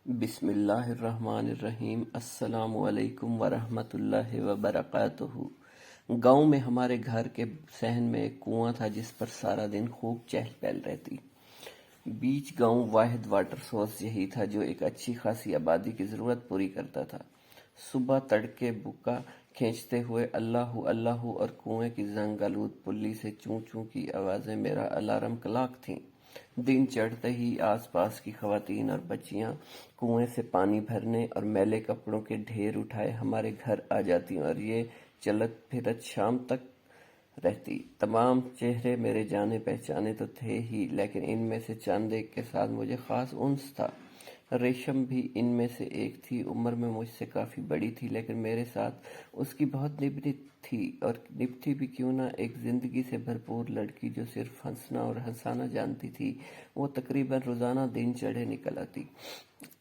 بسم اللہ الرحمن الرحیم۔ السلام علیکم ورحمۃ اللہ وبرکاتہ۔ گاؤں میں ہمارے گھر کے صحن میں ایک کنواں تھا جس پر سارا دن خوب چہل پہل رہتی۔ بیچ گاؤں واحد واٹر سورس یہی تھا جو ایک اچھی خاصی آبادی کی ضرورت پوری کرتا تھا۔ صبح تڑکے بکا کھینچتے ہوئے اللہ اللہ اور کنویں کی زنگ آلود پلی سے چوں چوں کی آوازیں میرا الارم کلاک تھیں۔ دن چڑھتے ہی آس پاس کی خواتین اور بچیاں کنویں سے پانی بھرنے اور میلے کپڑوں کے ڈھیر اٹھائے ہمارے گھر آ جاتی اور یہ چلت پھرت شام تک رہتی۔ تمام چہرے میرے جانے پہچانے تو تھے ہی، لیکن ان میں سے چند ایک کے ساتھ مجھے خاص انس تھا۔ ریشم بھی ان میں سے ایک تھی۔ عمر میں مجھ سے کافی بڑی تھی، لیکن میرے ساتھ اس کی بہت نبھتی تھی، اور نبھتی بھی کیوں نہ، ایک زندگی سے بھرپور لڑکی جو صرف ہنسنا اور ہنسانا جانتی تھی۔ وہ تقریباً روزانہ دن چڑھے نکل آتی،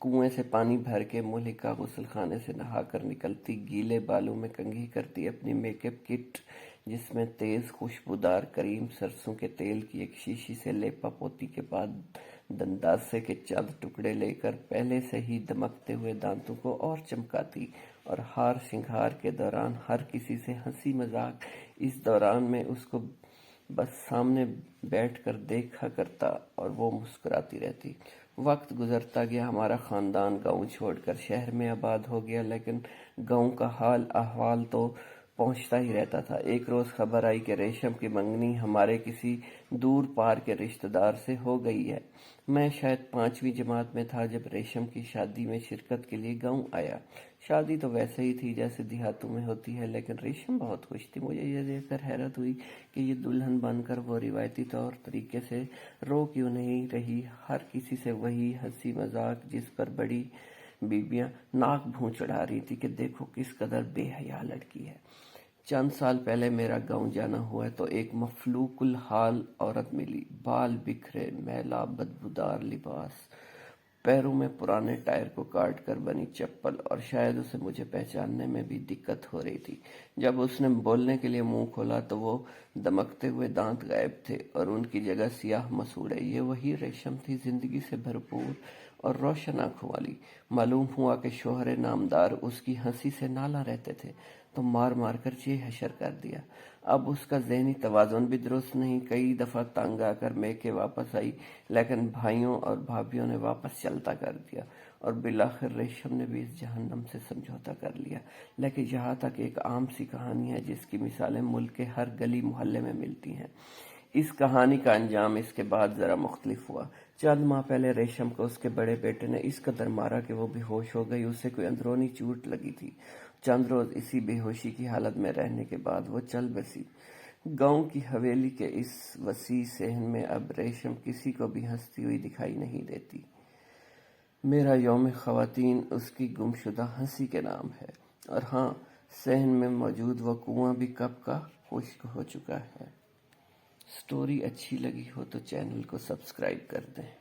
کنویں سے پانی بھر کے، ملکہ غسل خانے سے نہا کر نکلتی، گیلے بالوں میں کنگھی کرتی، اپنی میک اپ کٹ جس میں تیز خوشبودار کریم سرسوں کے تیل کی ایک شیشی سے لیپا پوتی کے بعد دنداسے کے چند ٹکڑے لے کر پہلے سے ہی دمکتے ہوئے دانتوں کو اور چمکاتی، اور ہار سنگھار کے دوران ہر کسی سے ہنسی مذاق۔ اس دوران میں اس کو بس سامنے بیٹھ کر دیکھا کرتا اور وہ مسکراتی رہتی۔ وقت گزرتا گیا، ہمارا خاندان گاؤں چھوڑ کر شہر میں آباد ہو گیا، لیکن گاؤں کا حال احوال تو پہنچتا ہی رہتا تھا۔ ایک روز خبر آئی کہ ریشم کی منگنی ہمارے کسی دور پار کے رشتہ دار سے ہو گئی ہے۔ میں شاید 5ویں جماعت میں تھا جب ریشم کی شادی میں شرکت کے لیے گاؤں آیا۔ شادی تو ویسے ہی تھی جیسے دیہاتوں میں ہوتی ہے، لیکن ریشم بہت خوش تھی۔ مجھے یہ دیکھ کر حیرت ہوئی کہ یہ دلہن بن کر وہ روایتی طور طریقے سے رو کیوں نہیں رہی۔ ہر کسی سے وہی ہنسی مذاق، جس پر بڑی بیویاں ناک بھوں چڑھا رہی تھی کہ دیکھو کس قدر بے حیا لڑکی ہے۔ چند سال پہلے میرا گاؤں جانا ہوا تو ایک مفلوق الحال عورت ملی، بال بکھرے، میلا بدبودار لباس، پیروں میں پرانے ٹائر کو کاٹ کر بنی چپل، اور شاید اسے مجھے پہچاننے میں بھی دقت ہو رہی تھی۔ جب اس نے بولنے کے لیے منہ کھولا تو وہ دمکتے ہوئے دانت غائب تھے اور ان کی جگہ سیاہ مسوڑے۔ یہ وہی ریشم تھی، زندگی سے بھرپور اور روشن آنکھوں والی۔ معلوم ہوا کہ شوہر نامدار اس کی ہنسی سے نالاں رہتے تھے تو مار مار کر چہ حشر کر دیا۔ اب اس کا ذہنی توازن بھی درست نہیں۔ کئی دفعہ تنگ آ کر میکے واپس آئی، لیکن بھائیوں اور بھابھیوں نے واپس چلتا کر دیا، اور بالآخر ریشم نے بھی اس جہنم سے سمجھوتا کر لیا۔ لیکن یہاں تک ایک عام سی کہانی ہے جس کی مثالیں ملک کے ہر گلی محلے میں ملتی ہیں۔ اس کہانی کا انجام اس کے بعد ذرا مختلف ہوا۔ چند ماہ پہلے ریشم کو اس کے بڑے بیٹے نے اس قدر مارا کہ وہ بے ہوش ہو گئی۔ اسے کوئی اندرونی چوٹ لگی تھی۔ چند روز اسی بے ہوشی کی حالت میں رہنے کے بعد وہ چل بسی۔ گاؤں کی حویلی کے اس وسیع صحن میں اب ریشم کسی کو بھی ہنستی ہوئی دکھائی نہیں دیتی۔ میرا یوم خواتین اس کی گمشدہ ہنسی کے نام ہے، اور ہاں، صحن میں موجود وہ کنواں بھی کب کا خشک ہو چکا ہے۔ سٹوری اچھی لگی ہو تو چینل کو سبسکرائب کر دیں۔